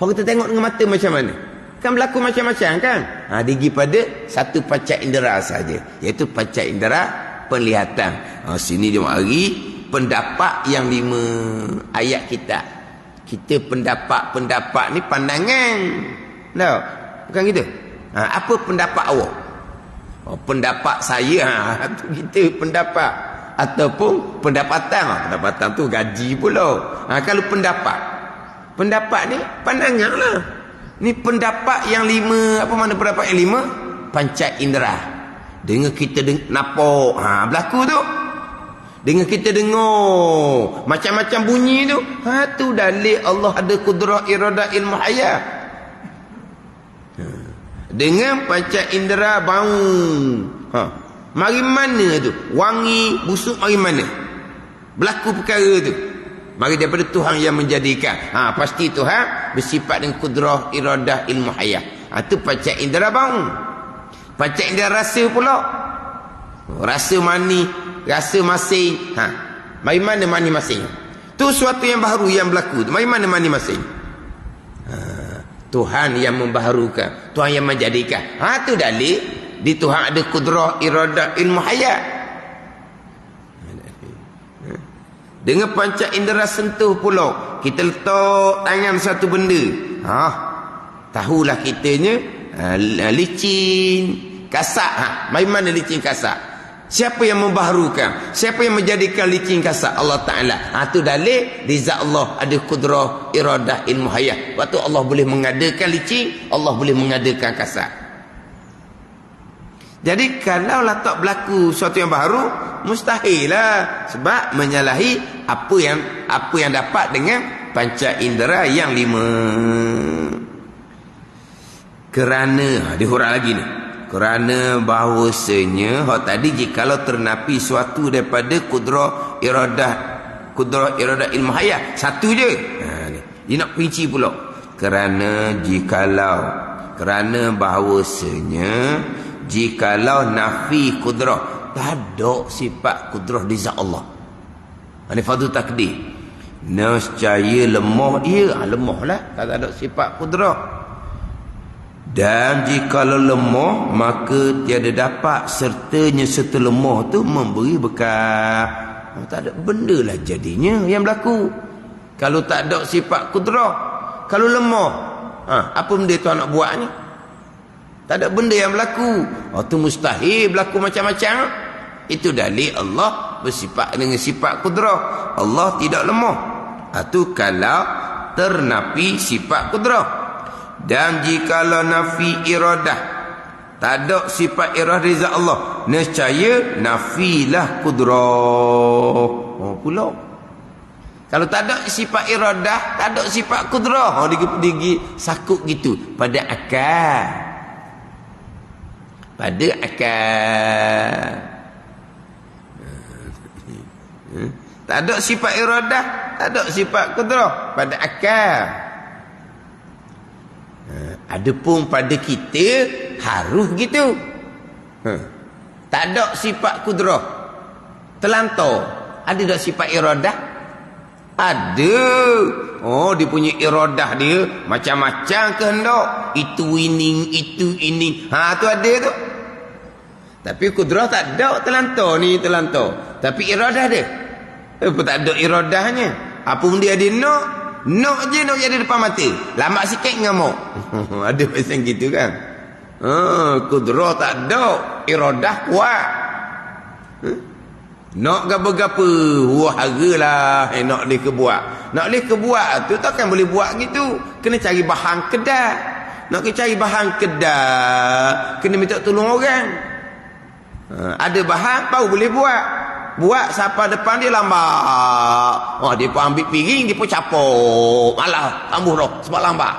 S1: Hak kita tengok dengan mata macam mana? Kan berlaku macam-macam kan? Digi pada satu panca indera saja, iaitu panca indera penglihatan. Sini dia mari pendapat yang lima ayat kita. Kita pendapat ni pandangan. Tak? Bukan gitu. Apa pendapat awak? Pendapat saya, tu kita pendapat. Ataupun pendapatan. Pendapatan tu gaji pula. Kalau pendapat ni pandangan lah. Ni pendapat yang lima. Apa makna pendapat yang lima? Panca indera. Dengan kita nampak, berlaku tu. Dengan kita dengar macam-macam bunyi tu, tu dalil Allah ada kudrah iradah ilmu hayat. Dengan panca indera bau, mari mana tu? Wangi, busuk mari mana? Berlaku perkara tu. Mari daripada Tuhan yang menjadikan. Pasti Tuhan bersifat dengan kudrah iradah ilmu hayat. Tu panca indera bau. Panca indera rasa pula. Rasa mani, rasa masing. Mari mana mani masing? Tu suatu yang baru yang berlaku. Mari mana mani masing? Tuhan yang membaharukan, Tuhan yang menjadikan. Tu dalil di Tuhan ada kudrah iradah ilmu hayat. Dengan panca indera sentuh pula, kita letak tangan satu benda. Tahulah kitanya licin, kasak. Mari mana licin kasak? Siapa yang membaharukan? Siapa yang menjadikan licin kasar? Allah Ta'ala. Tu dalil di zat Allah ada kudrah iradah ilmu hayat. Waktu Allah boleh mengadakan licin, Allah boleh mengadakan kasar. Jadi kalau lah tak berlaku sesuatu yang baru, mustahil lah. Sebab menyalahi apa yang dapat dengan panca indera yang 5. Kerana dihurang lagi ni. Kerana bahawasanya tadi jikalau ternapi suatu daripada kudrah iradah ilmu hayat, satu je. Dia nak perinci pula. Kerana bahawasanya jikalau nafi kudrah, tak ada sifat kudrah di zat Allah. Ini fardu takdir. Nescaya lemah dia, lemah lah kalau tak ada sifat kudrah. Dan jikalau lemah, maka tiada dapat sertanya serta lemah tu memberi bekal. Tak ada benda lah jadinya yang berlaku. Kalau tak ada sifat kudrah, kalau lemah, apa benda tu nak buat ni? Tak ada benda yang berlaku. Tu mustahil berlaku macam-macam. Itu dalil Allah bersifat dengan sifat kudrah. Allah tidak lemah. Tu kalau ternapi sifat kudrah. Dan jikalau nafi iradah, tak ada sifat iradah dari zat Allah, nescaya nafilah kudrah. Pula kalau tak ada sifat iradah, tak ada sifat kudrah, digi sakut gitu pada akal. Pada akal. Tak ada sifat iradah, tak ada sifat kudrah pada akal. Adapun pada kita harus gitu. Tak ada sifat kudrah, terlantar. Ada tak sifat iradah? Ada. Dia punya iradah dia macam-macam kehendak. Itu ini. Tu ada tu. Tapi kudrah tak ada, terlantar ni terlantar. Tapi iradah dia apa tak ada iradahnya. Apa pun dia ada nak je nak jadi depan mata. Lambat sikit ngamuk. Ada macam gitu kan. Kudrah tak ada, iradah kuat. Nak gapa-gapa, haralah nak dia kebuat. Nak dia kebuat tu takkan boleh buat gitu. Kena cari bahan kedah. Nak cari bahan kedah, kena minta tolong orang. Ada bahan baru boleh buat. Buat siapa depan dia lambat. Dia pun ambil piring, dia pun capok. Malah tambuh dah sebab lambat.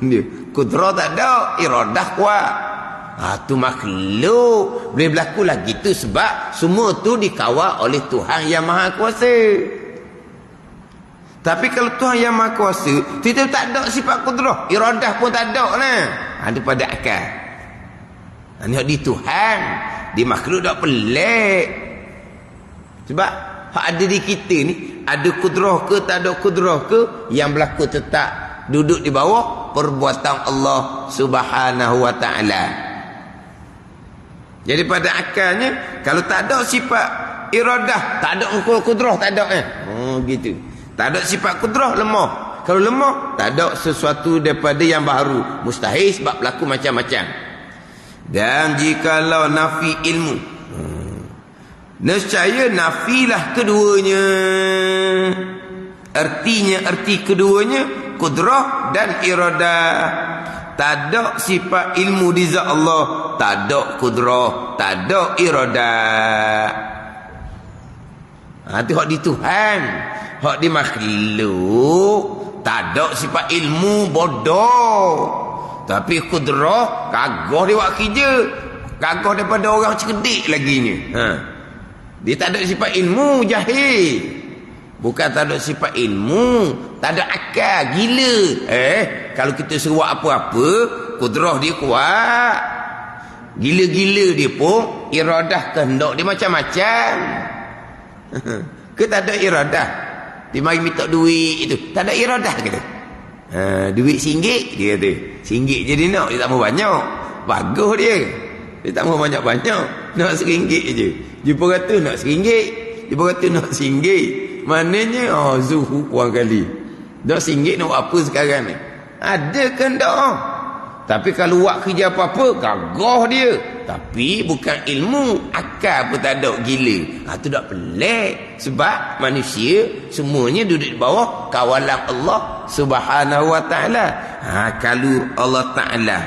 S1: Dia kudrah tak ada, iradah kuat. Tu makhluk boleh berlaku lah gitu sebab semua tu dikawal oleh Tuhan yang Maha Kuasa. Tapi kalau Tuhan yang Maha Kuasa, kita tak ada sifat kudrah, iradah pun tak ada lah. Ada pada akal. Ini di Tuhan, di makhluk tak pelik. Sebab hak ada di kita ni, ada kudrah ke tak ada kudrah ke, yang berlaku tetap duduk di bawah perbuatan Allah Subhanahu wa ta'ala. Jadi pada akalnya, kalau tak ada sifat iradah, tak ada kudrah, tak ada gitu. Tak ada sifat kudrah, lemah. Kalau lemah, tak ada sesuatu daripada yang baru. Mustahil sebab berlaku macam-macam. Dan jikalau nafi ilmu, nescaya nafilah keduanya. Artinya, arti keduanya kudrah dan iradah. Tak ada sifat ilmu di zat Allah tak ada kudrah, tak ada iradah. Tu hak di Tuhan. Hak di makhluk tak ada sifat ilmu, bodoh. Tapi kudrah kagah dia buat kerja. Kagah daripada orang cerdik lagi ni. Dia tak ada sifat ilmu, jahil. Bukan tak ada sifat ilmu, tak ada akal, gila. Kalau kita suruh apa-apa, kudrah dia kuat. Gila-gila dia pun, iradah kehendak dia macam-macam. Ke tak ada iradah? Dia mari minta duit itu, tak ada iradah kata. Duit RM1 dia kata. RM1 je dia nak, dia tak mau banyak. Bagus dia. Dia tak mau banyak-banyak, nak RM1 je. Jumpa kata nak RM1, jumpa kata nak RM1. Maknanya zuhud kurang kali. Dah RM1 nak buat apa sekarang ni? Ada kehendak. Tapi kalau buat kerja apa-apa, gagah dia. Tapi bukan ilmu, akal pun tak ada, gila. Tu tak pelik. Sebab manusia semuanya duduk di bawah kawalan Allah Subhanahu wa ta'ala. Kalau Allah Ta'ala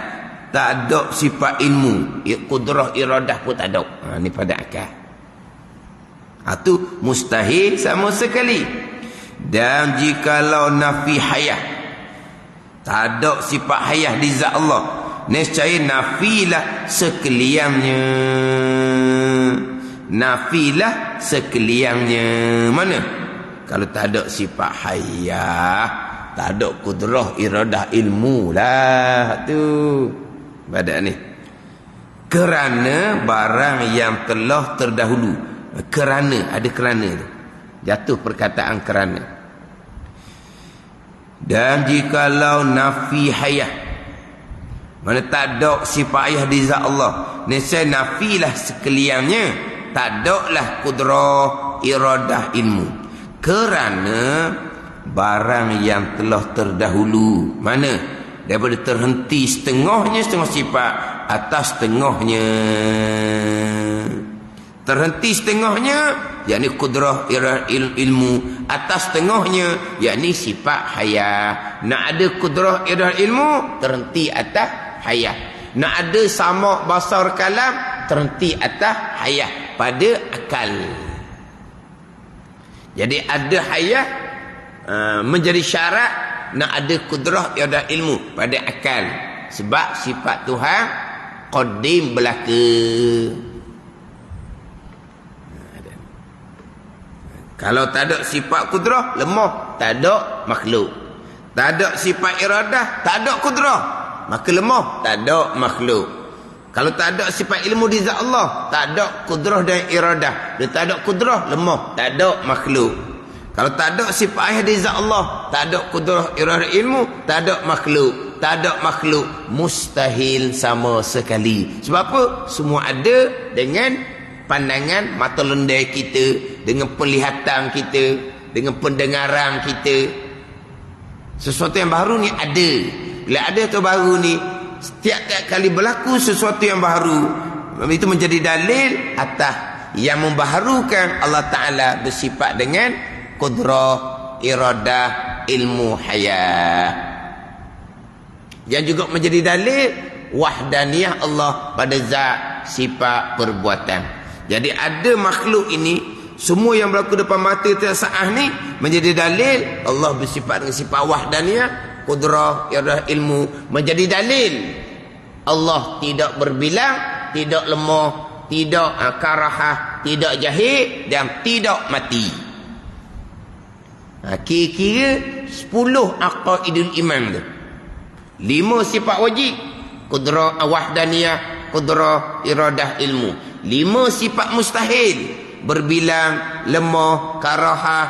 S1: tak ada sifat ilmu, kudrah iradah pun tak ada. Ni pada akal. Itu mustahil sama sekali. Dan jikalau nafi hayah, tak ada sifat hayah di zat Allah, nescaya nafilah sekaliannya. Nafilah sekaliannya. Mana? Kalau tak ada sifat hayah, tak ada kudrah iradah ilmu lah tu. Badak ni. Kerana barang yang telah terdahulu. Kerana, ada kerana tu. Jatuh perkataan kerana. Dan jikalau nafi hayah, mana tak ada sifat hayah di zat Allah, nescaya nafilah sekaliannya, tak ada lah kudrah iradah ilmu. Kerana barang yang telah terdahulu, mana? Daripada terhenti setengahnya, setengah sifat, atas setengahnya. Terhenti setengahnya, yakni kudrah ilmu. Atas setengahnya, yakni sifat hayah. Nak ada kudrah ilmu, terhenti atas hayah. Nak ada sama basar kalam, terhenti atas hayah, pada akal. Jadi ada hayah menjadi syarat nak ada kudrah ilmu pada akal. Sebab sifat Tuhan qadim belaka. Kalau tak ada sifat kudrah, lemah, tak ada makhluk. Tak ada sifat iradah, tak ada kudrah, maka lemah, tak ada makhluk. Kalau tak ada sifat ilmu di zat Allah, tak ada kudrah dan iradah, dia tak ada kudrah, lemah, tak ada makhluk. Kalau tak ada sifat ayah di zat Allah, tak ada kudrah iradah ilmu, tak ada makhluk. Tak ada makhluk, mustahil sama sekali. Sebab apa? Semua ada dengan pandangan mata lendai kita, dengan penglihatan kita, dengan pendengaran kita. Sesuatu yang baru ni ada. Bila ada tu baru ni, setiap kali berlaku sesuatu yang baru, itu menjadi dalil atas yang membaharukan Allah Ta'ala bersifat dengan kudrah, iradah, ilmu hayah. Yang juga menjadi dalil wahdaniyah Allah pada zat, sifat, perbuatan. Jadi ada makhluk ini, semua yang berlaku depan mata tersaah ni menjadi dalil Allah bersifat dengan sifat wahdaniyah, kudrah, iradah, ilmu. Menjadi dalil Allah tidak berbilang, tidak lemah, tidak karahah, tidak jahil dan tidak mati. Kira-kira 10 aqaidul iman tu. 5 sifat wajib, kudrah wahdaniyah, kudrah iradah, ilmu. 5 sifat mustahil, berbilang, lemah, karahah,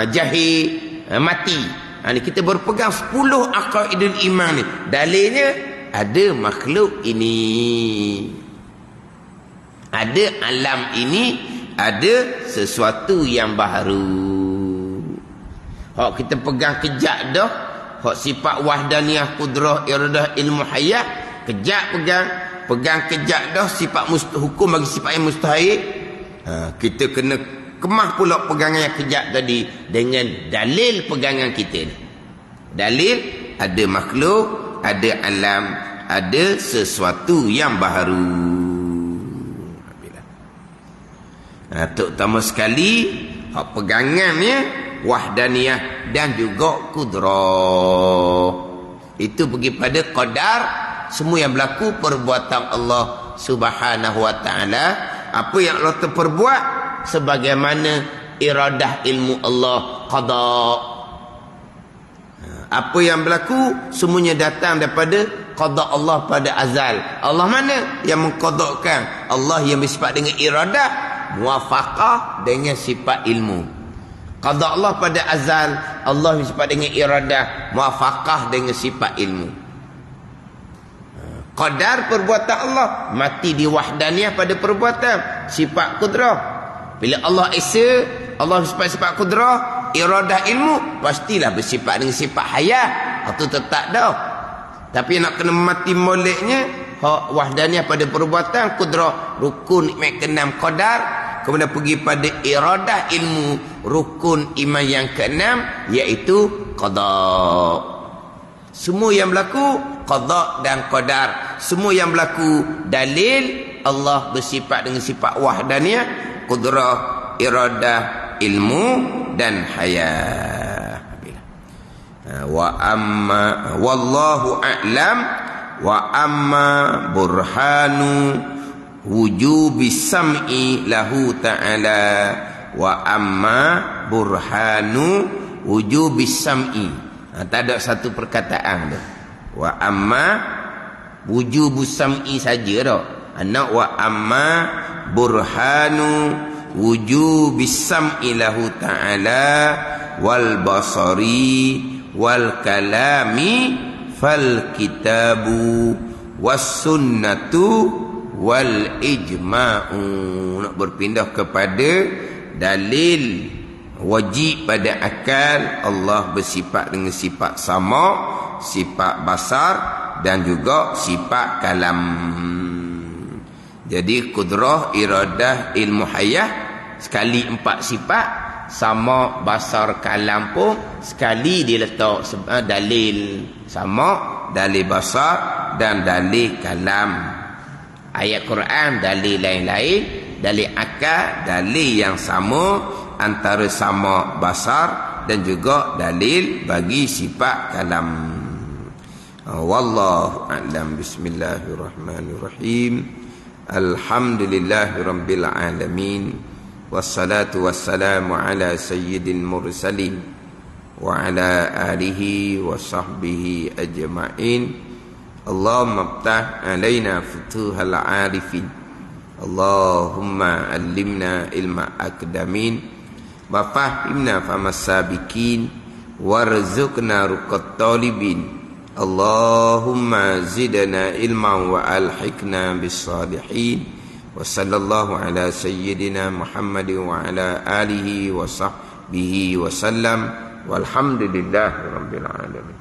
S1: jahil, mati. Ni kita berpegang 10 aqaidul iman ni. Dalilnya ada makhluk ini, ada alam ini, ada sesuatu yang baru. Hak kita pegang kejap dah, hak sifat wahdaniyah, kudrah, iradah, ilmu hayat, kejap pegang kejap dah sifat hukum bagi sifat yang mustahil. Kita kena kemah pula pegangan yang kejap tadi dengan dalil pegangan kita ni. Dalil ada makhluk, ada alam, ada sesuatu yang baru. Terutama sekali hak pegangannya wahdaniyah dan juga kudrah. Itu pergi pada qadar, semua yang berlaku perbuatan Allah Subhanahu wa taala. Apa yang Allah terperbuat sebagaimana iradah ilmu Allah qada. Apa yang berlaku semuanya datang daripada qada Allah pada azal. Allah mana yang mengqadakan? Allah yang bersifat dengan iradah, muwafaqah dengan sifat ilmu. Qada Allah pada azal, Allah bersifat dengan iradah, muwafaqah dengan sifat ilmu. Qadar perbuatan Allah, mati di wahdaniyah pada perbuatan, sifat kudrah. Bila Allah esa, Allah bersifat sifat kudrah, iradah ilmu, pastilah bersifat dengan sifat hayat. Itu tetap dah. Tapi nak kena mati moleknya, hak wahdaniyah pada perbuatan, kudrah, rukun iman keenam qadar, kemudian pergi pada iradah ilmu, rukun iman yang keenam, iaitu qada. Semua yang berlaku qada dan qadar, semua yang berlaku dalil Allah bersifat dengan sifat wahdaniyah, kudrah, iradah, ilmu dan hayat. Wa amma wallahu a'lam wa amma burhanu wujubi sam'i lahu ta'ala wa amma burhanu wujubi sam'i. Tak ada satu perkataan dah. Wa amma wujubu sam'i saja dah. Anak wa amma burhanu wujubi sam'i lahu ta'ala wal basari wal kalami fal kitabu was sunnatu wal ijma'u. Nak berpindah kepada dalil wajib pada akal. Allah bersifat dengan sifat sama, sifat basar dan juga sifat kalam. Jadi kudrah, iradah, ilmu hayah sekali 4 sifat, sama, basar, kalam pun sekali diletak dalil sama, dalil basar dan dalil kalam. Ayat Quran dalil lain-lain, dalil akal dalil yang sama, antara sama basar dan juga dalil bagi sifat kalam. Wallahu a'lam. Bismillahirrahmanirrahim. Alhamdulillahirabbil alamin. Wassalatu wassalamu ala sayyidil mursalin wa ala alihi wa sahbihi ajma'in. Allahumma iftah alaina futuhal arifin. Allahumma allimna ilma akdamin wa fahimna famas sabiqin warzuqna ruqat talibin. Allahumma zidna ilman wa alhiqna bis salihin. Wa sallallahu ala sayyidina Muhammadin wa ala alihi wa sahbihi wa sallam. Walhamdulillahi rabbil alamin.